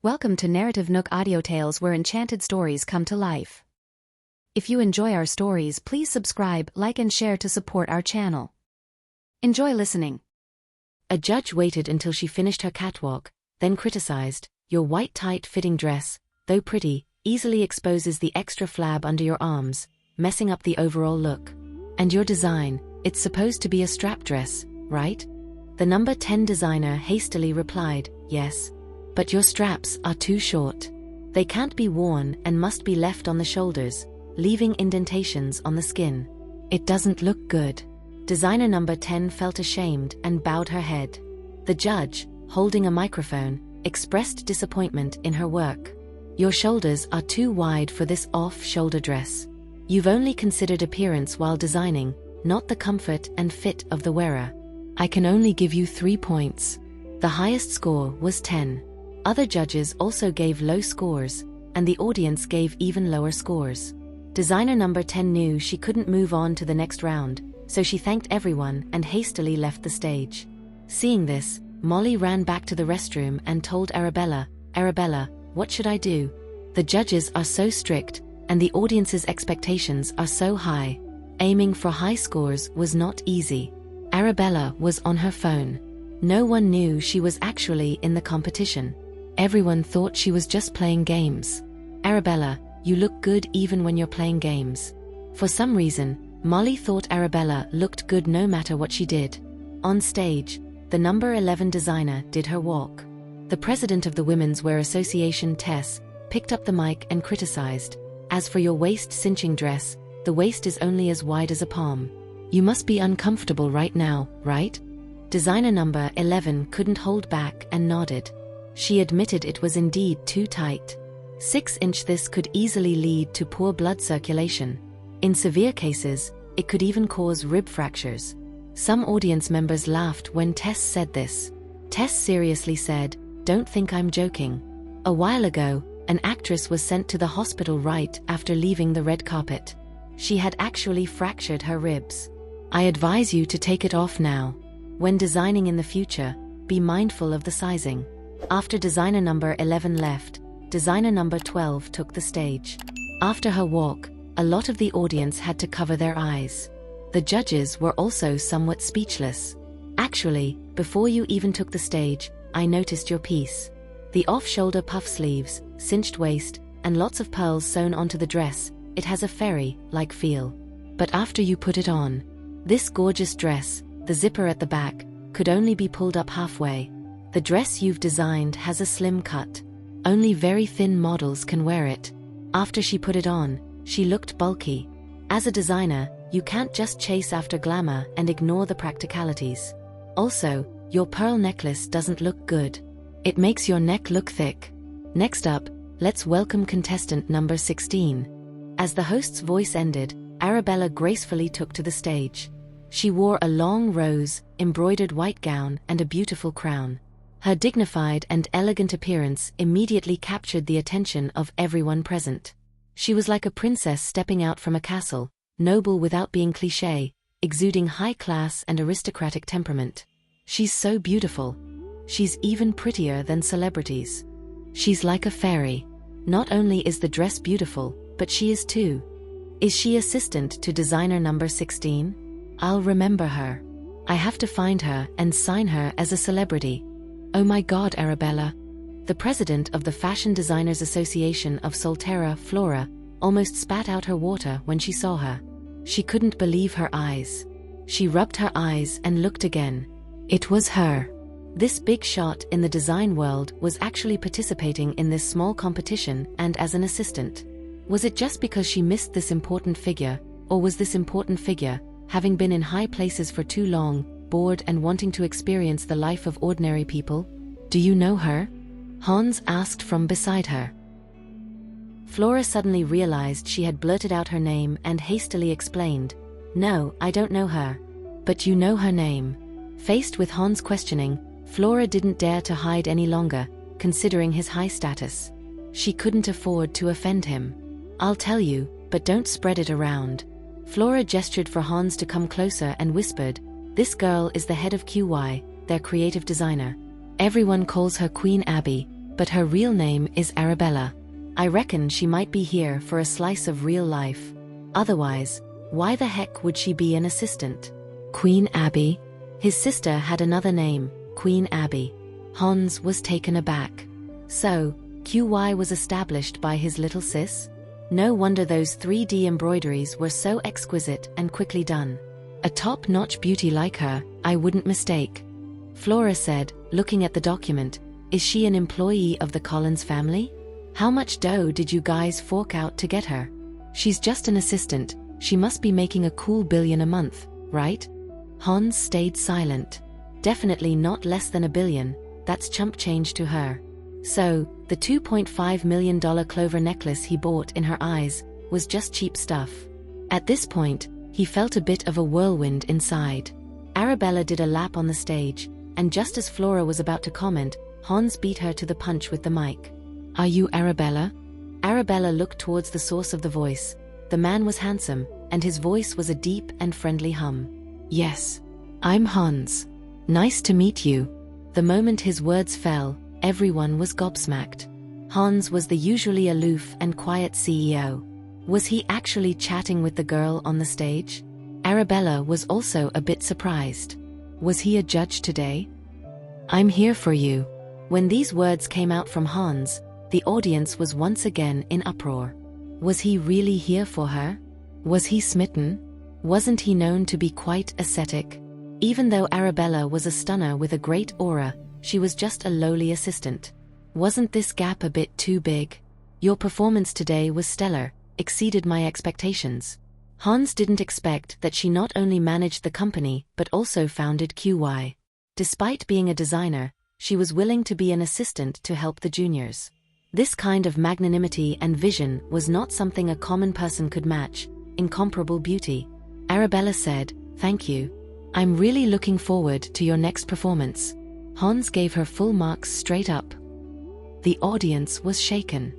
Welcome to NarrativeNook Audiotales, where enchanted stories come to life. If you enjoy our stories, please subscribe, like and share to support our channel. Enjoy listening. A judge waited until she finished her catwalk, then criticized, "Your white tight-fitting dress, though pretty, easily exposes the extra flab under your arms, messing up the overall look. And your design, it's supposed to be a strap dress, right?" The number 10 designer hastily replied, "Yes. But your straps are too short. They can't be worn and must be left on the shoulders, leaving indentations on the skin. It doesn't look good." Designer number 10 felt ashamed and bowed her head. The judge, holding a microphone, expressed disappointment in her work. "Your shoulders are too wide for this off-shoulder dress. You've only considered appearance while designing, not the comfort and fit of the wearer. I can only give you 3 points." The highest score was 10. Other judges also gave low scores, and the audience gave even lower scores. Designer number 10 knew she couldn't move on to the next round, so she thanked everyone and hastily left the stage. Seeing this, Molly ran back to the restroom and told Arabella, "Arabella, what should I do? The judges are so strict, and the audience's expectations are so high. Aiming for high scores was not easy." Arabella was on her phone. No one knew she was actually in the competition. Everyone thought she was just playing games. "Arabella, you look good even when you're playing games." For some reason, Molly thought Arabella looked good no matter what she did. On stage, the number 11 designer did her walk. The president of the Women's Wear Association, Tess, picked up the mic and criticized, "As for your waist-cinching dress, the waist is only as wide as a palm. You must be uncomfortable right now, right?" Designer number 11 couldn't hold back and nodded. She admitted it was indeed too tight. 6-inch. This could easily lead to poor blood circulation. In severe cases, it could even cause rib fractures. Some audience members laughed when Tess said this. Tess seriously said, "Don't think I'm joking. A while ago, an actress was sent to the hospital right after leaving the red carpet. She had actually fractured her ribs. I advise you to take it off now. When designing in the future, be mindful of the sizing." After designer number 11 left, designer number 12 took the stage. After her walk, a lot of the audience had to cover their eyes. The judges were also somewhat speechless. "Actually, before you even took the stage, I noticed your piece. The off-shoulder puff sleeves, cinched waist, and lots of pearls sewn onto the dress. It has a fairy-like feel. But after you put it on, this gorgeous dress, the zipper at the back, could only be pulled up halfway. The dress you've designed has a slim cut. Only very thin models can wear it. After she put it on, she looked bulky. As a designer, you can't just chase after glamour and ignore the practicalities. Also, your pearl necklace doesn't look good. It makes your neck look thick." Next up, let's welcome contestant number 16. As the host's voice ended, Arabella gracefully took to the stage. She wore a long rose, embroidered white gown and a beautiful crown. Her dignified and elegant appearance immediately captured the attention of everyone present. She was like a princess stepping out from a castle, noble without being cliché, exuding high class and aristocratic temperament. "She's so beautiful. She's even prettier than celebrities. She's like a fairy. Not only is the dress beautiful, but she is too. Is she assistant to designer number 16? I'll remember her. I have to find her and sign her as a celebrity. Oh my God, Arabella." The president of the Fashion Designers Association of Solterra, Flora, almost spat out her water when she saw her. She couldn't believe her eyes. She rubbed her eyes and looked again. It was her. This big shot in the design world was actually participating in this small competition and as an assistant. Was it just because she missed this important figure, or was this important figure, having been in high places for too long, bored and wanting to experience the life of ordinary people? "Do you know her?" Hans asked from beside her. Flora suddenly realized she had blurted out her name and hastily explained, "No, I don't know her." "But you know her name." Faced with Hans' questioning, Flora didn't dare to hide any longer, considering his high status. She couldn't afford to offend him. "I'll tell you, but don't spread it around." Flora gestured for Hans to come closer and whispered, "This girl is the head of QY, their creative designer. Everyone calls her Queen Abby. but her real name is Arabella. I reckon she might be here for a slice of real life. Otherwise, why the heck would she be an assistant? Queen Abby? His sister had another name, Queen Abby. Hans was taken aback. So, QY was established by his little sis? No wonder those 3D embroideries were so exquisite and quickly done. A top-notch beauty like her, I wouldn't mistake. Flora said, looking at the document, is she an employee of the Collins family? How much dough did you guys fork out to get her? She's just an assistant, she must be making a cool $1 billion a month, right? Hans stayed silent. Definitely not less than $1 billion, that's chump change to her. So, the $2.5 million clover necklace he bought in her eyes was just cheap stuff. At this point, he felt a bit of a whirlwind inside. Arabella did a lap on the stage, and just as Flora was about to comment, Hans beat her to the punch with the mic. Are you Arabella? Arabella looked towards the source of the voice. The man was handsome, and his voice was a deep and friendly hum. Yes. I'm Hans. Nice to meet you. The moment his words fell, everyone was gobsmacked. Hans was the usually aloof and quiet CEO. Was he actually chatting with the girl on the stage? Arabella was also a bit surprised. Was he a judge today? I'm here for you. When these words came out from Hans, the audience was once again in uproar. Was he really here for her? Was he smitten? Wasn't he known to be quite ascetic? Even though Arabella was a stunner with a great aura, she was just a lowly assistant. Wasn't this gap a bit too big? Your performance today was stellar, exceeded my expectations. Hans didn't expect that she not only managed the company but also founded QY. Despite being a designer, she was willing to be an assistant to help the juniors. This kind of magnanimity and vision was not something a common person could match. Incomparable beauty. Arabella said, "Thank you. I'm really looking forward to your next performance." Hans gave her full marks straight up. The audience was shaken.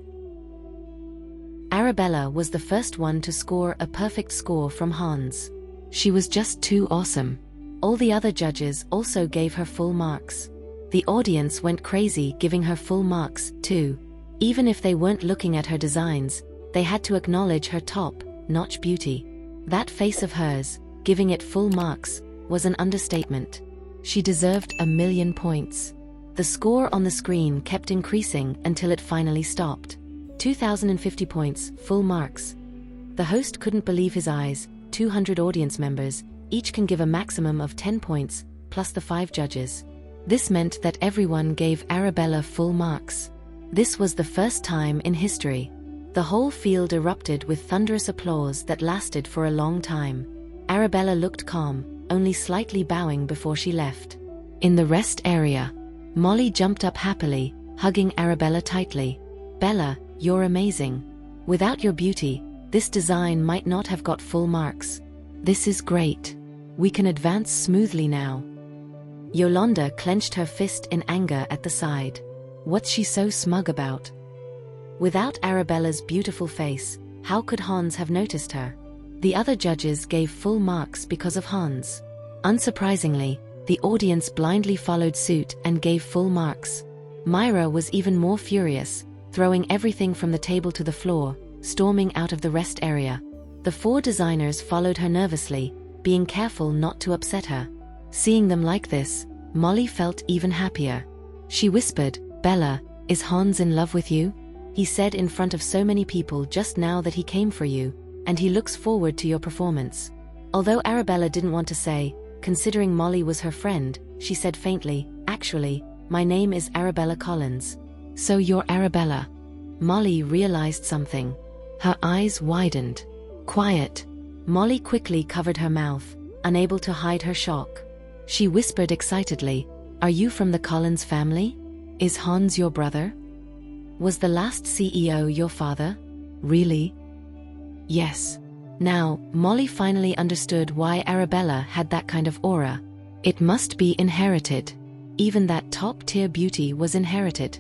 Arabella was the first one to score a perfect score from Hans. She was just too awesome. All the other judges also gave her full marks. The audience went crazy giving her full marks, too. Even if they weren't looking at her designs, they had to acknowledge her top-notch beauty. That face of hers, giving it full marks, was an understatement. She deserved 1,000,000 points. The score on the screen kept increasing until it finally stopped. 2,050 points, full marks. The host couldn't believe his eyes. 200 audience members, each can give a maximum of 10 points, plus the 5 judges. This meant that everyone gave Arabella full marks. This was the first time in history. The whole field erupted with thunderous applause that lasted for a long time. Arabella looked calm, only slightly bowing before she left. In the rest area, Molly jumped up happily, hugging Arabella tightly. "Bella, you're amazing. Without your beauty, this design might not have got full marks. This is great. We can advance smoothly now." Yolanda clenched her fist in anger at the side. What's she so smug about? Without Arabella's beautiful face, how could Hans have noticed her? The other judges gave full marks because of Hans. Unsurprisingly, the audience blindly followed suit and gave full marks. Myra was even more furious, throwing everything from the table to the floor, storming out of the rest area. The 4 designers followed her nervously, being careful not to upset her. Seeing them like this, Molly felt even happier. She whispered, "Bella, is Hans in love with you? He said in front of so many people just now that he came for you, and he looks forward to your performance." Although Arabella didn't want to say, considering Molly was her friend, she said faintly, "Actually, my name is Arabella Collins." "So you're Arabella?" Molly realized something. Her eyes widened. "Quiet." Molly quickly covered her mouth, unable to hide her shock. She whispered excitedly, "Are you from the Collins family? Is Hans your brother? Was the last CEO your father? Really?" "Yes." Now, Molly finally understood why Arabella had that kind of aura. It must be inherited. Even that top-tier beauty was inherited.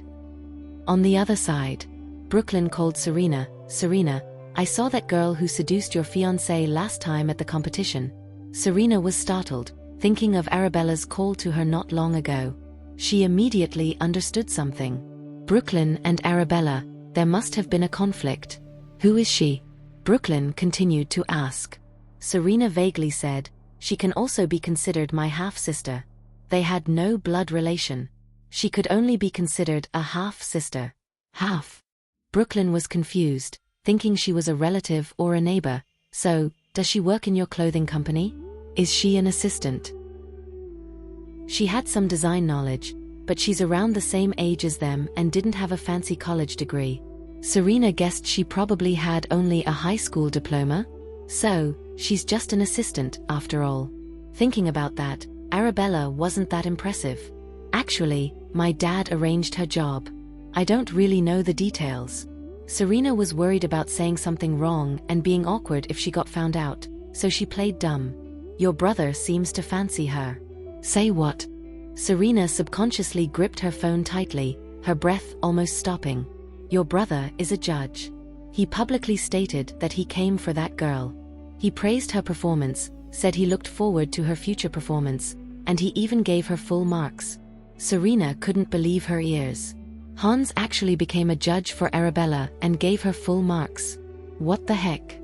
On the other side, Brooklyn called Serena. "Serena, I saw that girl who seduced your fiancé last time at the competition." Serena was startled, thinking of Arabella's call to her not long ago. She immediately understood something. Brooklyn and Arabella, there must have been a conflict. Who is she? Brooklyn continued to ask. Serena vaguely said, she can also be considered my half-sister. They had no blood relation. She could only be considered a half-sister. Half. Brooklyn was confused, thinking she was a relative or a neighbor. So, does she work in your clothing company? Is she an assistant? She had some design knowledge, but she's around the same age as them and didn't have a fancy college degree. Serena guessed she probably had only a high school diploma. So, she's just an assistant, after all. Thinking about that, Arabella wasn't that impressive. Actually, my dad arranged her job. I don't really know the details. Serena was worried about saying something wrong and being awkward if she got found out, so she played dumb. Your brother seems to fancy her. Say what? Serena subconsciously gripped her phone tightly, her breath almost stopping. Your brother is a judge. He publicly stated that he came for that girl. He praised her performance, said he looked forward to her future performance, and he even gave her full marks. Serena couldn't believe her ears. Hans actually became a judge for Arabella and gave her full marks. What the heck?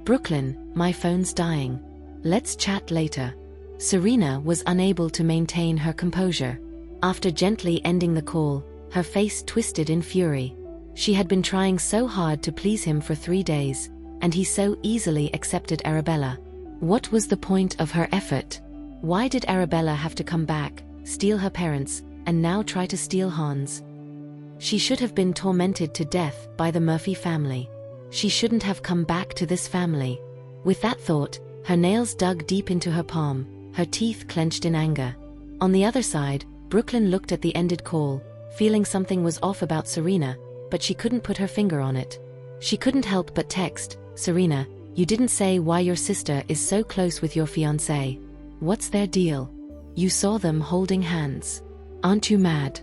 Brooklyn, my phone's dying. Let's chat later. Serena was unable to maintain her composure. After gently ending the call, her face twisted in fury. She had been trying so hard to please him for 3 days, and he so easily accepted Arabella. What was the point of her effort? Why did Arabella have to come back, steal her parents, and now try to steal Hans? She should have been tormented to death by the Murphy family. She shouldn't have come back to this family. With that thought, her nails dug deep into her palm, her teeth clenched in anger. On the other side, Brooklyn looked at the ended call, feeling something was off about Serena, but she couldn't put her finger on it. She couldn't help but text, Serena, you didn't say why your sister is so close with your fiancé. What's their deal? You saw them holding hands. Aren't you mad?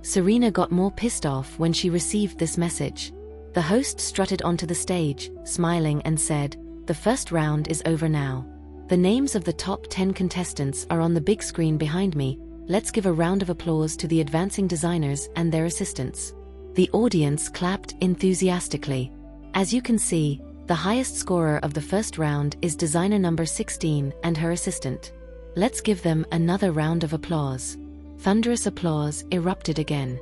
Serena got more pissed off when she received this message. The host strutted onto the stage, smiling and said, the first round is over now. The names of the top 10 contestants are on the big screen behind me. Let's give a round of applause to the advancing designers and their assistants. The audience clapped enthusiastically. As you can see, the highest scorer of the first round is designer number 16 and her assistant. Let's give them another round of applause. Thunderous applause erupted again.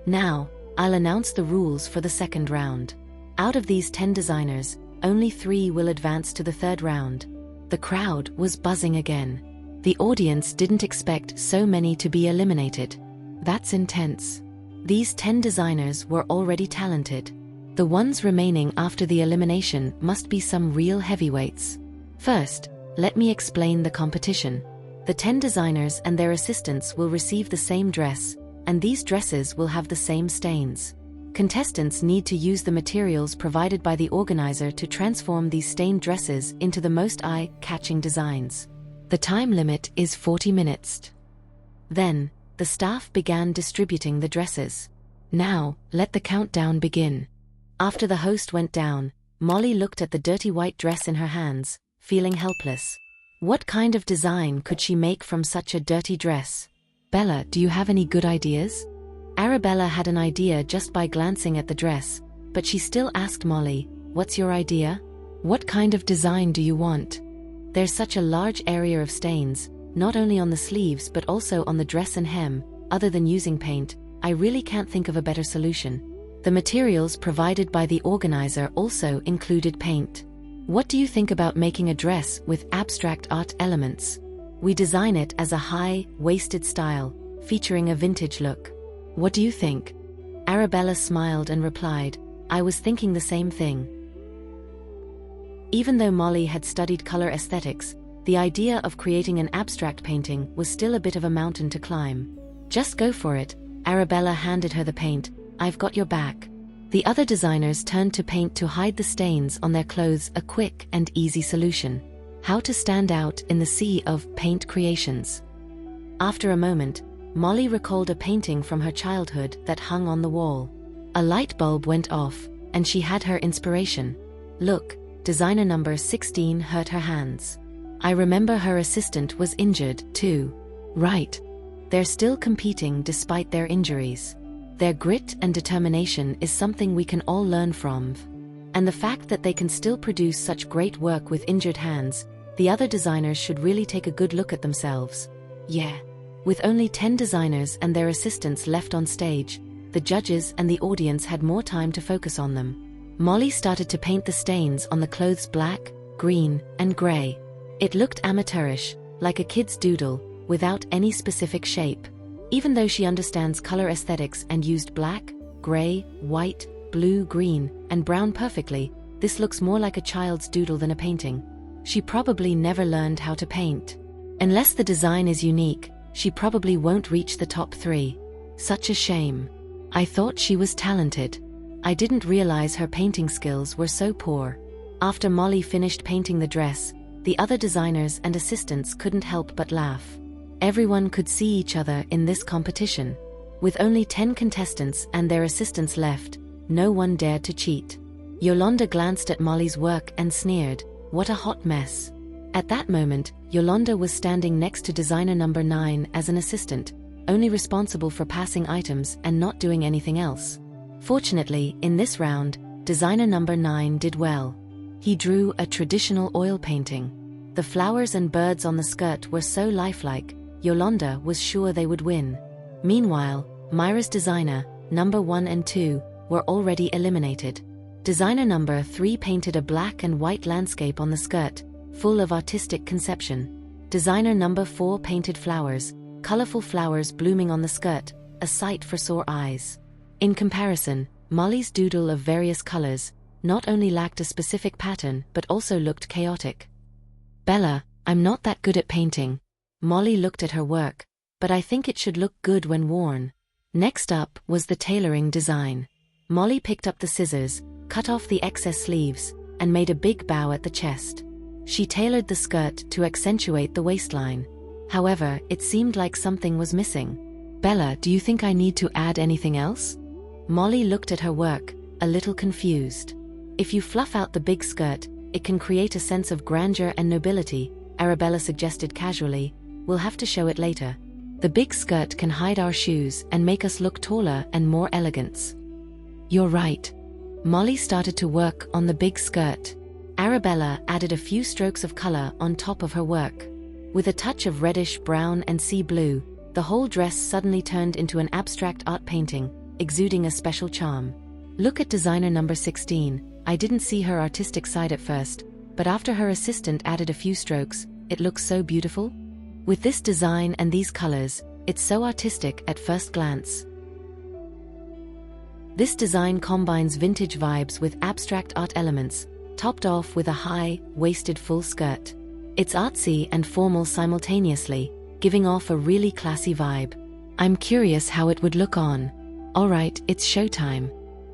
Now, I'll announce the rules for the second round. Out of these 10 designers, only 3 will advance to the third round. The crowd was buzzing again. The audience didn't expect so many to be eliminated. That's intense. These 10 designers were already talented. The ones remaining after the elimination must be some real heavyweights. First, let me explain the competition. The 10 designers and their assistants will receive the same dress, and these dresses will have the same stains. Contestants need to use the materials provided by the organizer to transform these stained dresses into the most eye-catching designs. The time limit is 40 minutes. Then, the staff began distributing the dresses. Now, let the countdown begin. After the host went down, Molly looked at the dirty white dress in her hands, feeling helpless. What kind of design could she make from such a dirty dress? Bella, do you have any good ideas? Arabella had an idea just by glancing at the dress, but she still asked Molly, what's your idea? What kind of design do you want? There's such a large area of stains, not only on the sleeves but also on the dress and hem. Other than using paint, I really can't think of a better solution. The materials provided by the organizer also included paint. What do you think about making a dress with abstract art elements? We design it as a high-waisted style, featuring a vintage look. What do you think? Arabella smiled and replied, I was thinking the same thing. Even though Molly had studied color aesthetics, the idea of creating an abstract painting was still a bit of a mountain to climb. Just go for it, Arabella handed her the paint. I've got your back. The other designers turned to paint to hide the stains on their clothes, a quick and easy solution. How to stand out in the sea of paint creations. After a moment, Molly recalled a painting from her childhood that hung on the wall. A light bulb went off, and she had her inspiration. Look, designer number 16 hurt her hands. I remember her assistant was injured, too. Right. They're still competing despite their injuries. Their grit and determination is something we can all learn from. And the fact that they can still produce such great work with injured hands, the other designers should really take a good look at themselves. Yeah. With only 10 designers and their assistants left on stage, the judges and the audience had more time to focus on them. Molly started to paint the stains on the clothes black, green, and gray. It looked amateurish, like a kid's doodle, without any specific shape. Even though she understands color aesthetics and used black, gray, white, blue, green, and brown perfectly, this looks more like a child's doodle than a painting. She probably never learned how to paint. Unless the design is unique, she probably won't reach the top 3. Such a shame. I thought she was talented. I didn't realize her painting skills were so poor. After Molly finished painting the dress, the other designers and assistants couldn't help but laugh. Everyone could see each other in this competition. With only 10 contestants and their assistants left, no one dared to cheat. Yolanda glanced at Molly's work and sneered, "What a hot mess." At that moment, Yolanda was standing next to designer number 9 as an assistant, only responsible for passing items and not doing anything else. Fortunately, in this round, designer number 9 did well. He drew a traditional oil painting. The flowers and birds on the skirt were so lifelike, Yolanda was sure they would win. Meanwhile, Myra's designer, number 1 and 2, were already eliminated. Designer number 3 painted a black and white landscape on the skirt, full of artistic conception. Designer number 4 painted flowers, colorful flowers blooming on the skirt, a sight for sore eyes. In comparison, Molly's doodle of various colors not only lacked a specific pattern but also looked chaotic. "Bella, I'm not that good at painting." Molly looked at her work, "but I think it should look good when worn." Next up was the tailoring design. Molly picked up the scissors, cut off the excess sleeves, and made a big bow at the chest. She tailored the skirt to accentuate the waistline. However, it seemed like something was missing. "Bella, do you think I need to add anything else?" Molly looked at her work, a little confused. "If you fluff out the big skirt, it can create a sense of grandeur and nobility," Arabella suggested casually. "We'll have to show it later. The big skirt can hide our shoes and make us look taller and more elegant." "You're right." Molly started to work on the big skirt. Arabella added a few strokes of color on top of her work. With a touch of reddish brown and sea blue, the whole dress suddenly turned into an abstract art painting, exuding a special charm. Look at designer number 16. I didn't see her artistic side at first, but after her assistant added a few strokes, it looks so beautiful. With this design and these colors, it's so artistic at first glance. This design combines vintage vibes with abstract art elements, topped off with a high-waisted full skirt. It's artsy and formal simultaneously, giving off a really classy vibe. I'm curious how it would look on. Alright, it's showtime.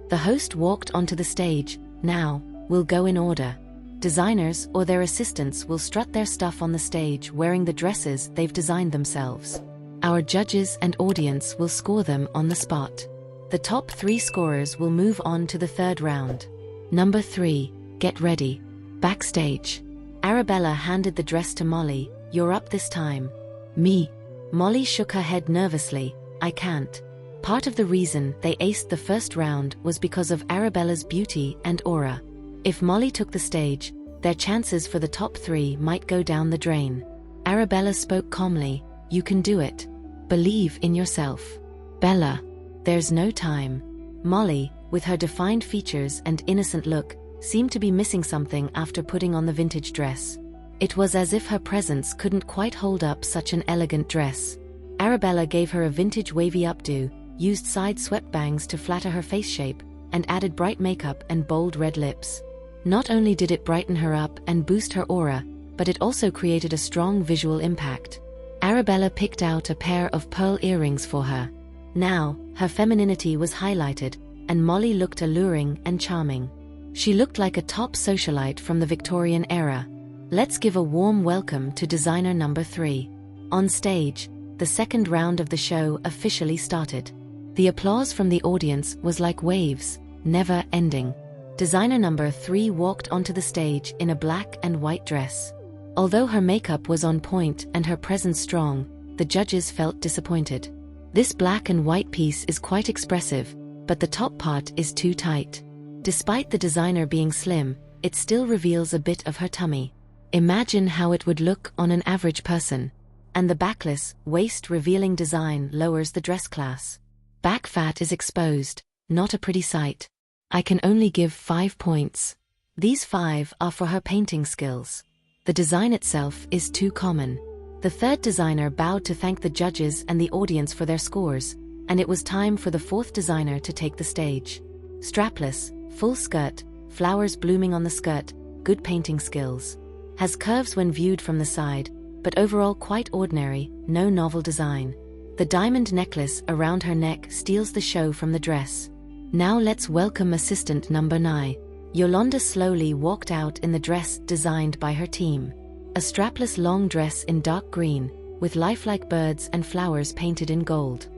The host walked onto the stage. Now, we'll go in order. Designers or their assistants will strut their stuff on the stage wearing the dresses they've designed themselves. Our judges and audience will score them on the spot. The top 3 scorers will move on to the 3rd round. Number 3. Get ready. Backstage. Arabella handed the dress to Molly. "You're up this time." "Me?" Molly shook her head nervously. "I can't." Part of the reason they aced the first round was because of Arabella's beauty and aura. If Molly took the stage, their chances for the top 3 might go down the drain. Arabella spoke calmly. "You can do it. Believe in yourself." "Bella." "There's no time." Molly, with her defined features and innocent look, seemed to be missing something after putting on the vintage dress. It was as if her presence couldn't quite hold up such an elegant dress. Arabella gave her a vintage wavy updo, used side swept bangs to flatter her face shape, and added bright makeup and bold red lips. Not only did it brighten her up and boost her aura, but it also created a strong visual impact. Arabella picked out a pair of pearl earrings for her. Now, her femininity was highlighted, and Molly looked alluring and charming. She looked like a top socialite from the Victorian era. Let's give a warm welcome to designer number 3. On stage, the 2nd round of the show officially started. The applause from the audience was like waves, never ending. Designer number 3 walked onto the stage in a black and white dress. Although her makeup was on point and her presence strong, the judges felt disappointed. This black and white piece is quite expressive, but the top part is too tight. Despite the designer being slim, it still reveals a bit of her tummy. Imagine how it would look on an average person. And the backless, waist-revealing design lowers the dress class. Back fat is exposed, not a pretty sight. I can only give 5 points. These 5 are for her painting skills. The design itself is too common. The third designer bowed to thank the judges and the audience for their scores, and it was time for the fourth designer to take the stage. Strapless, full skirt, flowers blooming on the skirt, good painting skills. Has curves when viewed from the side, but overall quite ordinary, no novel design. The diamond necklace around her neck steals the show from the dress. Now let's welcome assistant number 9. Yolanda slowly walked out in the dress designed by her team. A strapless long dress in dark green, with lifelike birds and flowers painted in gold.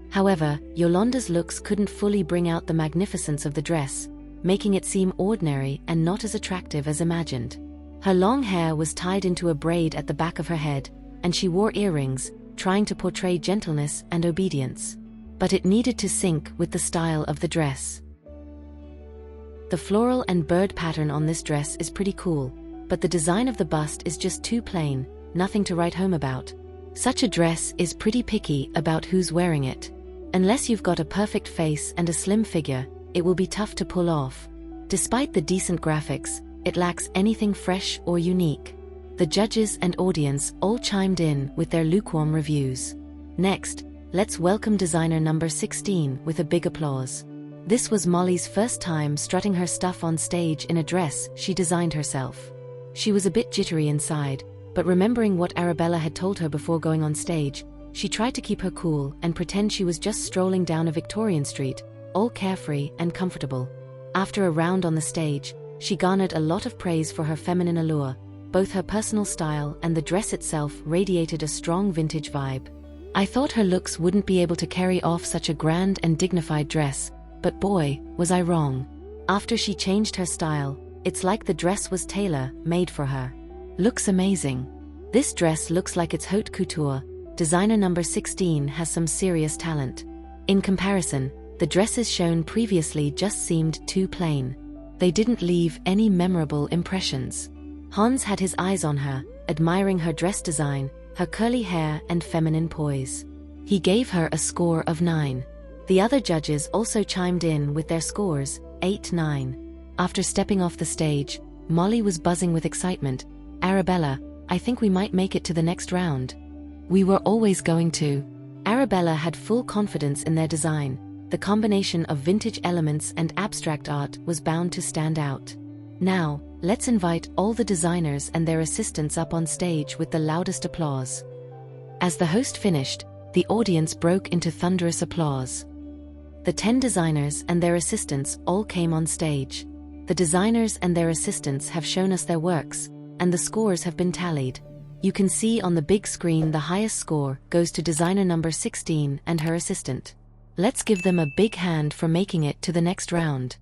However, Yolanda's looks couldn't fully bring out the magnificence of the dress, making it seem ordinary and not as attractive as imagined. Her long hair was tied into a braid at the back of her head, and she wore earrings, trying to portray gentleness and obedience. But it needed to sync with the style of the dress. The floral and bird pattern on this dress is pretty cool, but the design of the bust is just too plain, nothing to write home about. Such a dress is pretty picky about who's wearing it. Unless you've got a perfect face and a slim figure, it will be tough to pull off. Despite the decent graphics, it lacks anything fresh or unique. The judges and audience all chimed in with their lukewarm reviews. Next, let's welcome designer number 16 with a big applause. This was Molly's first time strutting her stuff on stage in a dress she designed herself. She was a bit jittery inside, but remembering what Arabella had told her before going on stage, she tried to keep her cool and pretend she was just strolling down a Victorian street, all carefree and comfortable. After a round on the stage, she garnered a lot of praise for her feminine allure. Both her personal style and the dress itself radiated a strong vintage vibe. I thought her looks wouldn't be able to carry off such a grand and dignified dress, but boy, was I wrong. After she changed her style, it's like the dress was tailor-made for her. Looks amazing. This dress looks like it's haute couture. Designer number 16 has some serious talent. In comparison, the dresses shown previously just seemed too plain. They didn't leave any memorable impressions. Hans had his eyes on her, admiring her dress design, her curly hair and feminine poise. He gave her a score of 9. The other judges also chimed in with their scores, 8-9. After stepping off the stage, Molly was buzzing with excitement. Arabella, I think we might make it to the next round. We were always going to. Arabella had full confidence in their design. The combination of vintage elements and abstract art was bound to stand out. Now, let's invite all the designers and their assistants up on stage with the loudest applause. As the host finished, the audience broke into thunderous applause. The 10 designers and their assistants all came on stage. The designers and their assistants have shown us their works, and the scores have been tallied. You can see on the big screen the highest score goes to designer number 16 and her assistant. Let's give them a big hand for making it to the next round.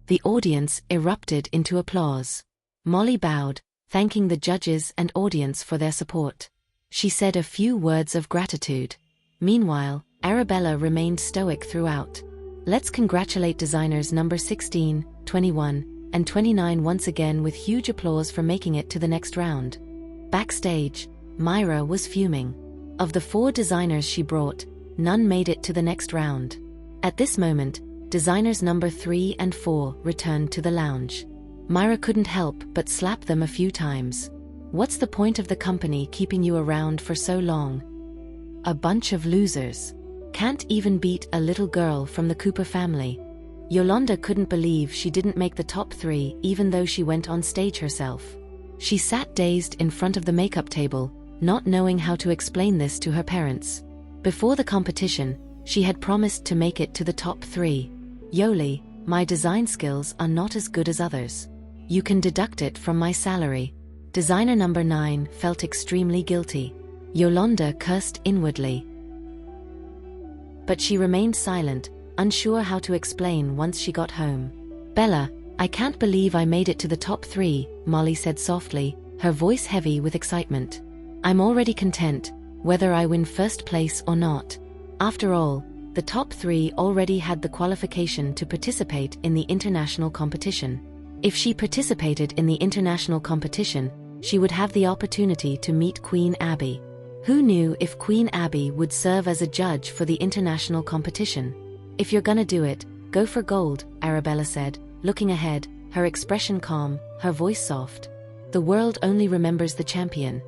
The audience erupted into applause. Molly bowed, thanking the judges and audience for their support. She said a few words of gratitude. Meanwhile, Arabella remained stoic throughout. Let's congratulate designers number 16, 21, and 29 once again with huge applause for making it to the next round. Backstage, Myra was fuming. Of the 4 designers she brought, none made it to the next round. At this moment, designers number 3 and 4 returned to the lounge. Myra couldn't help but slap them a few times. What's the point of the company keeping you around for so long? A bunch of losers. Can't even beat a little girl from the Cooper family. Yolanda couldn't believe she didn't make the top 3 even though she went on stage herself. She sat dazed in front of the makeup table, not knowing how to explain this to her parents. Before the competition, she had promised to make it to the top 3. Yoli, my design skills are not as good as others. You can deduct it from my salary. Designer number 9 felt extremely guilty. Yolanda cursed inwardly. But she remained silent, unsure how to explain once she got home. Bella, I can't believe I made it to the top 3, Molly said softly, her voice heavy with excitement. I'm already content, whether I win first place or not. After all, the top 3 already had the qualification to participate in the international competition. If she participated in the international competition, she would have the opportunity to meet Queen Abby. Who knew if Queen Abby would serve as a judge for the international competition? If you're gonna do it, go for gold, Arabella said, looking ahead, her expression calm, her voice soft. The world only remembers the champion.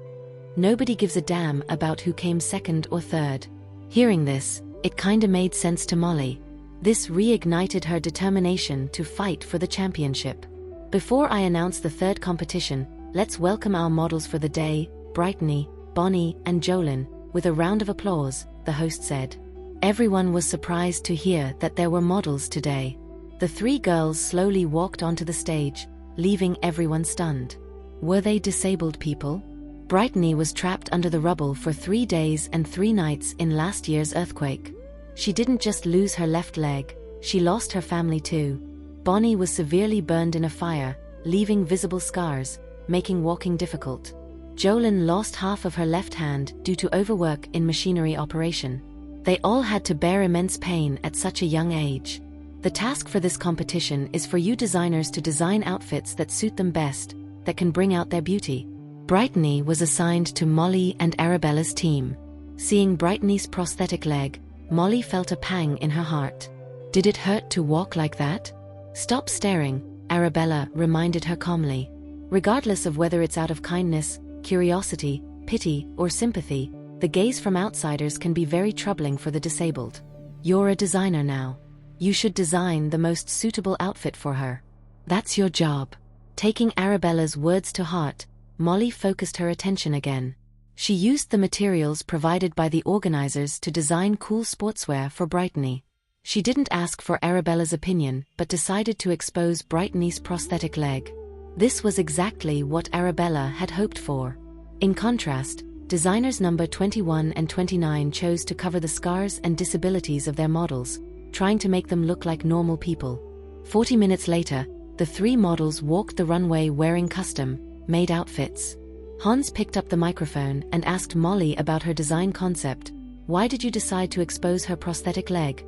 Nobody gives a damn about who came second or third. Hearing this, it kinda made sense to Molly. This reignited her determination to fight for the championship. Before I announce the third competition, let's welcome our models for the day, Brittany, Bonnie, and Jolyn, with a round of applause, the host said. Everyone was surprised to hear that there were models today. The 3 girls slowly walked onto the stage, leaving everyone stunned. Were they disabled people? Brittany was trapped under the rubble for 3 days and 3 nights in last year's earthquake. She didn't just lose her left leg, she lost her family too. Bonnie was severely burned in a fire, leaving visible scars, making walking difficult. Jolyn lost half of her left hand due to overwork in machinery operation. They all had to bear immense pain at such a young age. The task for this competition is for you designers to design outfits that suit them best, that can bring out their beauty. Brittany was assigned to Molly and Arabella's team. Seeing Brittany's prosthetic leg, Molly felt a pang in her heart. Did it hurt to walk like that? Stop staring, Arabella reminded her calmly. Regardless of whether it's out of kindness, curiosity, pity, or sympathy, the gaze from outsiders can be very troubling for the disabled. You're a designer now. You should design the most suitable outfit for her. That's your job. Taking Arabella's words to heart, Molly focused her attention again. She used the materials provided by the organizers to design cool sportswear for Brittany. She didn't ask for Arabella's opinion but decided to expose Brittany's prosthetic leg. This was exactly what Arabella had hoped for. In contrast, designers number 21 and 29 chose to cover the scars and disabilities of their models, trying to make them look like normal people. 40 minutes later, the 3 models walked the runway wearing custom-made outfits. Hans picked up the microphone and asked Molly about her design concept. Why did you decide to expose her prosthetic leg?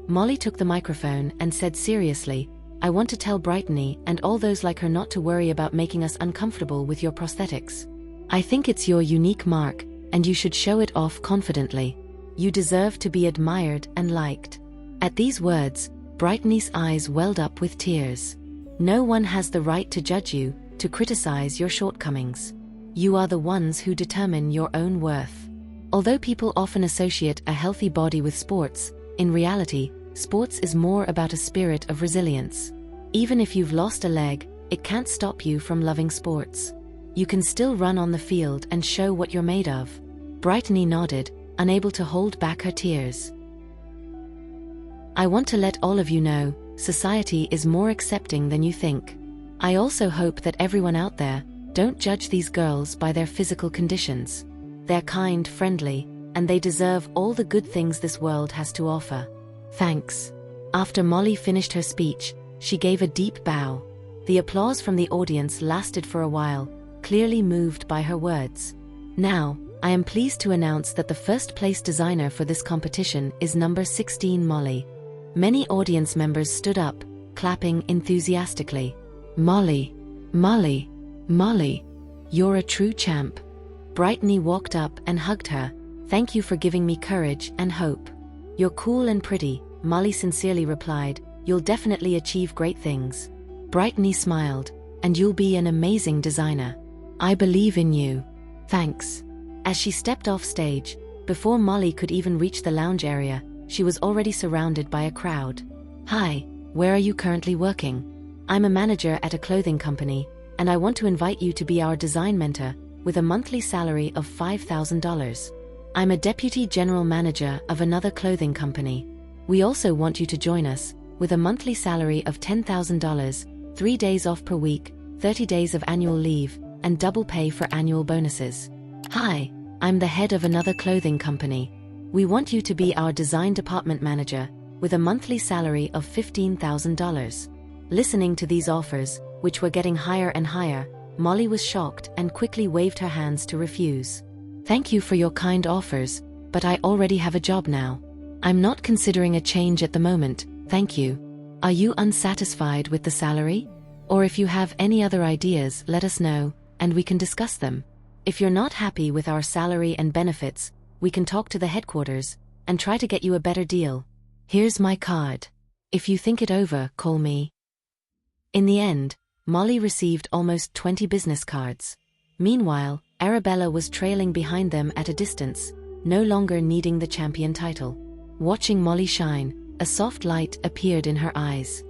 Molly took the microphone and said seriously, I want to tell Brittany and all those like her not to worry about making us uncomfortable with your prosthetics. I think it's your unique mark, and you should show it off confidently. You deserve to be admired and liked. At these words, Brittany's eyes welled up with tears. No one has the right to judge you, to criticize your shortcomings. You are the ones who determine your own worth. Although people often associate a healthy body with sports, in reality, sports is more about a spirit of resilience. Even if you've lost a leg, it can't stop you from loving sports. You can still run on the field and show what you're made of. Brittany nodded, unable to hold back her tears. I want to let all of you know, society is more accepting than you think. I also hope that everyone out there, don't judge these girls by their physical conditions. They're kind, friendly, and they deserve all the good things this world has to offer. Thanks. After Molly finished her speech, she gave a deep bow. The applause from the audience lasted for a while, clearly moved by her words. Now, I am pleased to announce that the first place designer for this competition is number 16 Molly. Many audience members stood up, clapping enthusiastically. Molly, Molly, Molly, you're a true champ. Brittany walked up and hugged her. Thank you for giving me courage and hope. You're cool and pretty, Molly sincerely replied. You'll definitely achieve great things. Brittany smiled. And you'll be an amazing designer. I believe in you. Thanks. As she stepped off stage, before Molly could even reach the lounge area, she was already surrounded by a crowd. Hi, where are you currently working? I'm a manager at a clothing company, and I want to invite you to be our design mentor, with a monthly salary of $5,000. I'm a deputy general manager of another clothing company. We also want you to join us, with a monthly salary of $10,000, 3 days off per week, 30 days of annual leave, and double pay for annual bonuses. Hi, I'm the head of another clothing company. We want you to be our design department manager, with a monthly salary of $15,000. Listening to these offers, which were getting higher and higher, Molly was shocked and quickly waved her hands to refuse. Thank you for your kind offers, but I already have a job now. I'm not considering a change at the moment, thank you. Are you unsatisfied with the salary? Or if you have any other ideas, let us know, and we can discuss them. If you're not happy with our salary and benefits, we can talk to the headquarters and try to get you a better deal. Here's my card. If you think it over, call me. In the end, Molly received almost 20 business cards. Meanwhile, Arabella was trailing behind them at a distance, no longer needing the champion title. Watching Molly shine, a soft light appeared in her eyes.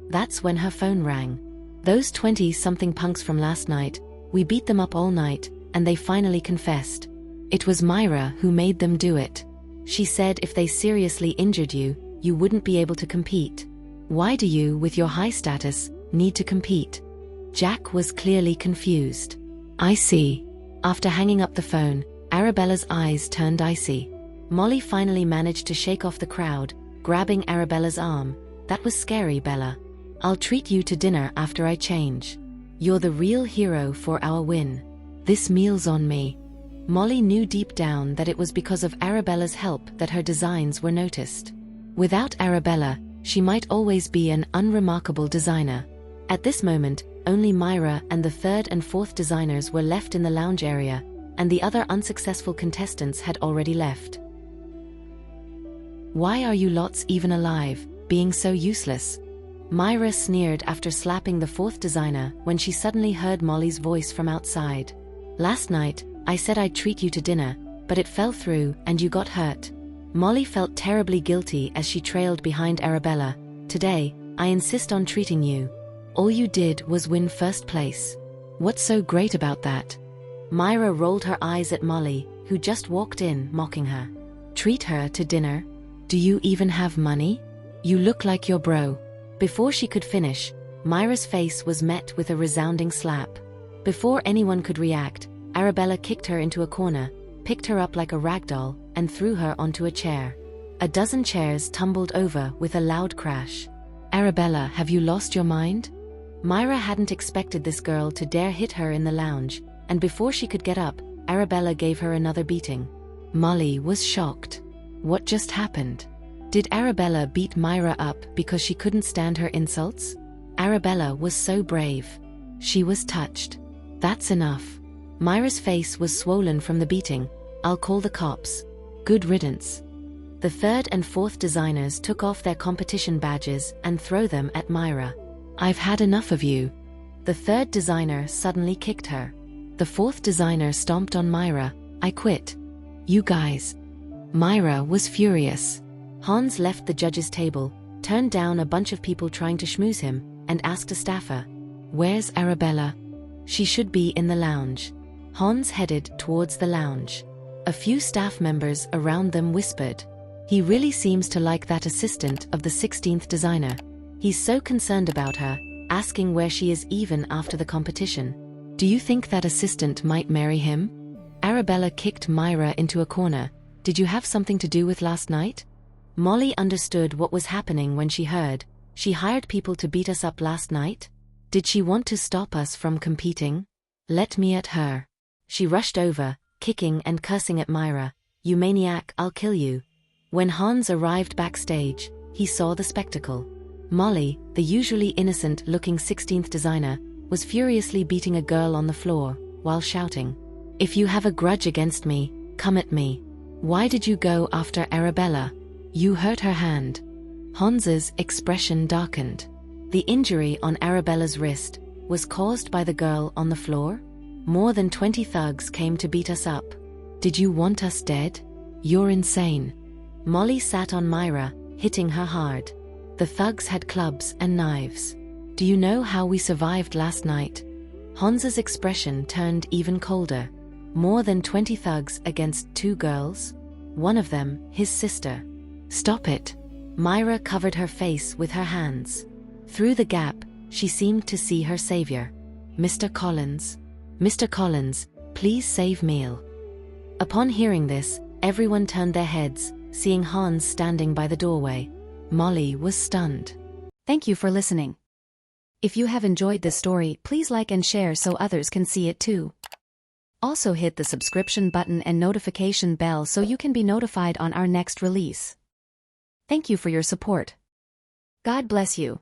That's when her phone rang. Those 20-something punks from last night, we beat them up all night, and they finally confessed. It was Myra who made them do it. She said if they seriously injured you, you wouldn't be able to compete. Why do you, with your high status, need to compete? Jack was clearly confused. I see. After hanging up the phone, Arabella's eyes turned icy. Molly finally managed to shake off the crowd, grabbing Arabella's arm. That was scary, Bella. I'll treat you to dinner after I change. You're the real hero for our win. This meal's on me. Molly knew deep down that it was because of Arabella's help that her designs were noticed. Without Arabella, she might always be an unremarkable designer. At this moment, only Myra and the third and fourth designers were left in the lounge area, and the other unsuccessful contestants had already left. Why are you lots even alive, being so useless? Myra sneered after slapping the fourth designer when she suddenly heard Molly's voice from outside. Last night, I said I'd treat you to dinner, but it fell through and you got hurt. Molly felt terribly guilty as she trailed behind Arabella. Today, I insist on treating you. All you did was win first place. What's so great about that? Myra rolled her eyes at Molly, who just walked in, mocking her. Treat her to dinner? Do you even have money? You look like your bro. Before she could finish, Myra's face was met with a resounding slap. Before anyone could react, Arabella kicked her into a corner, picked her up like a rag doll, and threw her onto a chair. A dozen chairs tumbled over with a loud crash. Arabella, have you lost your mind? Myra hadn't expected this girl to dare hit her in the lounge, and before she could get up, Arabella gave her another beating. Molly was shocked. What just happened? Did Arabella beat Myra up because she couldn't stand her insults? Arabella was so brave. She was touched. That's enough. Myra's face was swollen from the beating. I'll call the cops. Good riddance. The third and fourth designers took off their competition badges and threw them at Myra. I've had enough of you. The third designer suddenly kicked her. The fourth designer stomped on Myra. I quit. You guys. Myra was furious. Hans left the judges' table, turned down a bunch of people trying to schmooze him, and asked a staffer, "Where's Arabella? She should be in the lounge." Hans headed towards the lounge. A few staff members around them whispered, "He really seems to like that assistant of the 16th designer. He's so concerned about her, asking where she is even after the competition. Do you think that assistant might marry him?" Arabella kicked Myra into a corner. "Did you have something to do with last night?" Molly understood what was happening when she heard, "She hired people to beat us up last night? Did she want to stop us from competing? Let me at her." She rushed over, kicking and cursing at Myra. "You maniac, I'll kill you." When Hans arrived backstage, he saw the spectacle. Molly, the usually innocent-looking 16th designer, was furiously beating a girl on the floor, while shouting, "If you have a grudge against me, come at me. Why did you go after Arabella? You hurt her hand." Hans's expression darkened. The injury on Arabella's wrist was caused by the girl on the floor? More than 20 thugs came to beat us up. Did you want us dead? You're insane. Molly sat on Myra, hitting her hard. The thugs had clubs and knives. Do you know how we survived last night? Hans's expression turned even colder. More than 20 thugs against 2 girls? One of them, his sister. Stop it. Myra covered her face with her hands. Through the gap, she seemed to see her savior. Mr. Collins. Mr. Collins, please save Meal. Upon hearing this, everyone turned their heads, seeing Hans standing by the doorway. Molly was stunned. Thank you for listening. If you have enjoyed this story, please like and share so others can see it too. Also hit the subscription button and notification bell so you can be notified on our next release. Thank you for your support. God bless you.